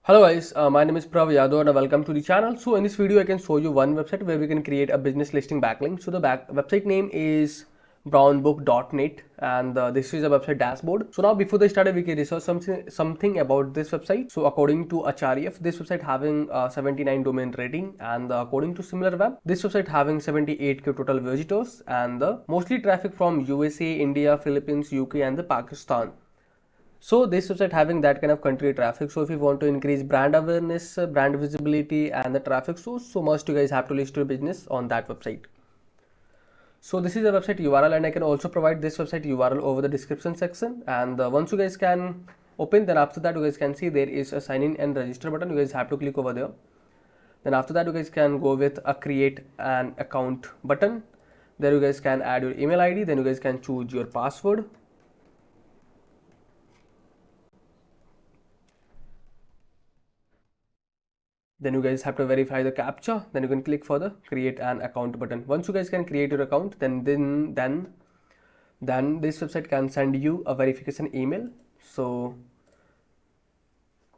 Hello guys, my name is Prav Yadav and welcome to the channel. So in this video I can show you one website where we can create a business listing backlink. So the website name is brownbook.net and this is a website dashboard. So now before they started we can research something about this website. So according to Acharya, this website having 79 domain rating, and according to SimilarWeb, this website having 78k total visitors, and mostly traffic from USA, India, Philippines, UK and the Pakistan. So this website having that kind of country traffic. So if you want to increase brand awareness, brand visibility and the traffic source, so must you guys have to list your business on that website. So this is a website URL and I can also provide this website URL over the description section, and once you guys can open, then after that you guys can see there is a sign in and register button. You guys have to click over there. Then after that you guys can go with a create an account button. There you guys can add your email ID, then you guys can choose your password. Then you guys have to verify the captcha. Then you can click for the create an account button. Once you guys can create your account, then this website can send you a verification email. So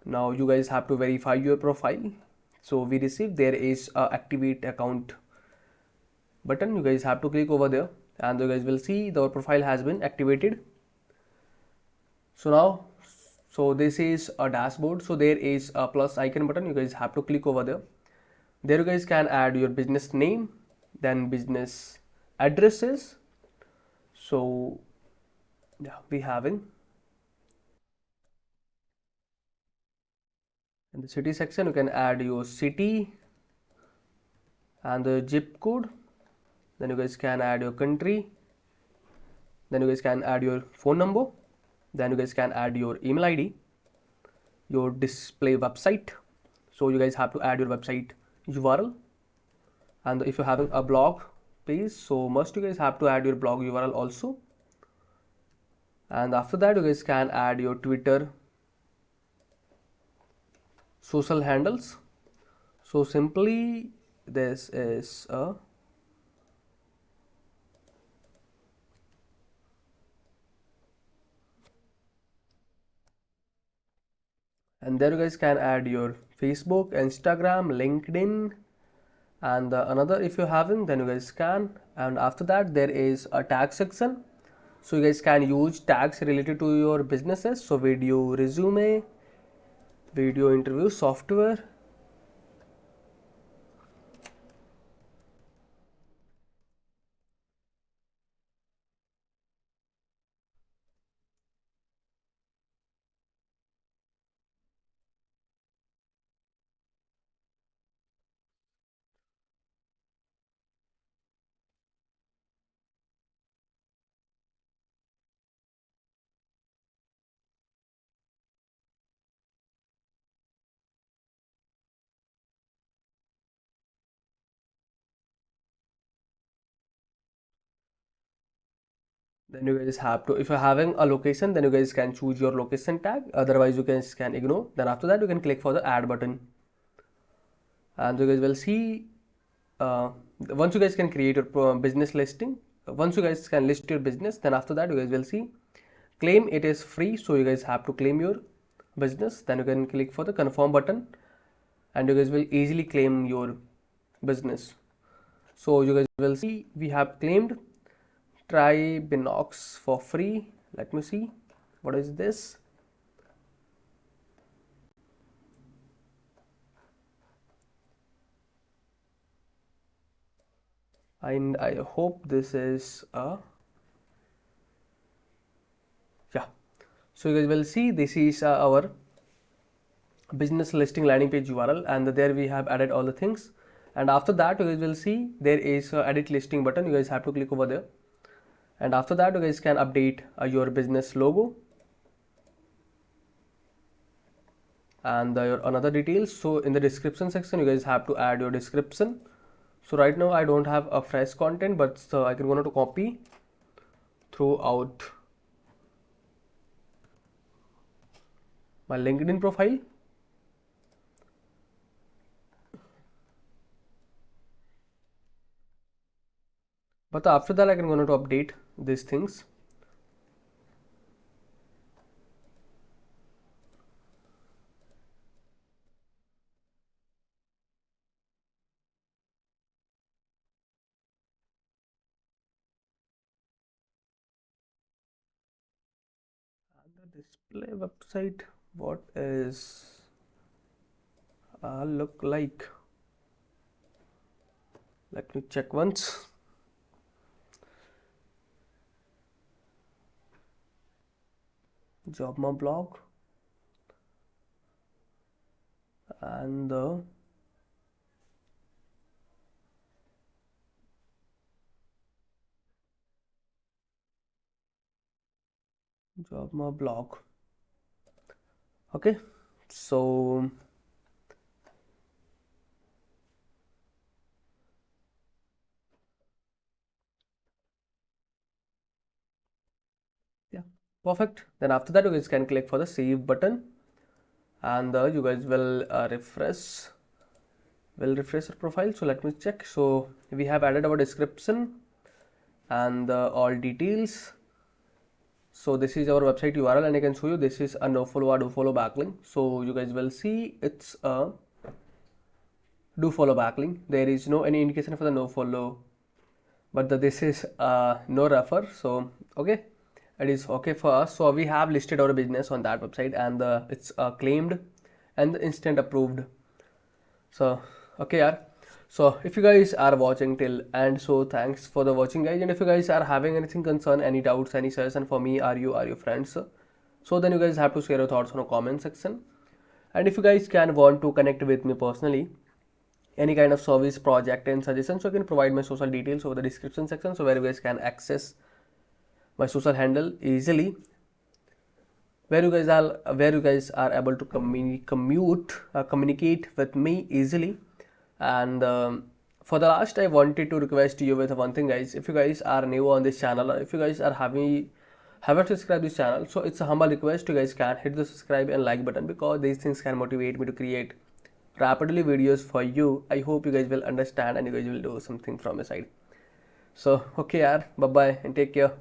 now you guys have to verify your profile. So we receive there is a activate account button. You guys have to click over there and you guys will see the profile has been activated. So this is a dashboard. So there is a plus icon button. You guys have to click over there. There you guys can add your business name, then business addresses. So yeah, we having in the city section you can add your city and the zip code. Then you guys can add your country. Then you guys can add your phone number. Then you guys can add your email ID, your display website. So you guys have to add your website URL, and if you're having a blog page, so must you guys have to add your blog URL also. And after that you guys can add your Twitter social handles. So simply this is a and there you guys can add your Facebook, Instagram, LinkedIn, and another if you're having, then you guys can. And after that there is a tag section. So you guys can use tags related to your businesses. So video resume, video interview software, then you guys have to, if you're having a location, then you guys can choose your location tag, otherwise you guys can ignore. Then after that you can click for the add button and you guys will see uh, once you guys can create your business listing, once you guys can list your business, then after that you guys will see claim it is free. So you guys have to claim your business. Then you can click for the confirm button and you guys will easily claim your business. So you guys will see we have claimed try Binox for free. Let me see what is this. And I hope this is a yeah. So you guys will see this is our business listing landing page URL, and there we have added all the things. And after that you guys will see there is a edit listing button. You guys have to click over there, and after that you guys can update your business logo and your another details. So in the description section you guys have to add your description. So right now I don't have a fresh content, but I can go to copy throughout my LinkedIn profile. But after that I can go to update these things. The display website, what is look like? Let me check once. Job my blog and the job my blog. Okay, so yeah, perfect. Then after that, you guys can click for the save button, and you guys will refresh your profile. So let me check. So we have added our description and all details. So this is our website URL, and I can show you this is a no follow or do follow backlink. So you guys will see it's a do follow backlink. There is no any indication for the no follow, but this is no refer. So okay, it is okay for us. So we have listed our business on that website, and it's claimed and instant approved. So okay, yeah. So if you guys are watching till end, so thanks for the watching, guys. And if you guys are having anything concern, any doubts, any suggestion for me, are your friends, so then you guys have to share your thoughts on a comment section. And if you guys can want to connect with me personally, any kind of service, project and suggestions, so you can provide my social details over the description section, so where you guys can access my social handle easily, where you guys are able to communicate with me easily. And for the last, I wanted to request you with one thing, guys. If you guys are new on this channel, or if you guys are haven't subscribed this channel, so it's a humble request, you guys can hit the subscribe and like button, because these things can motivate me to create rapidly videos for you. I hope you guys will understand and you guys will do something from your side. So okay, yaar, bye bye and take care.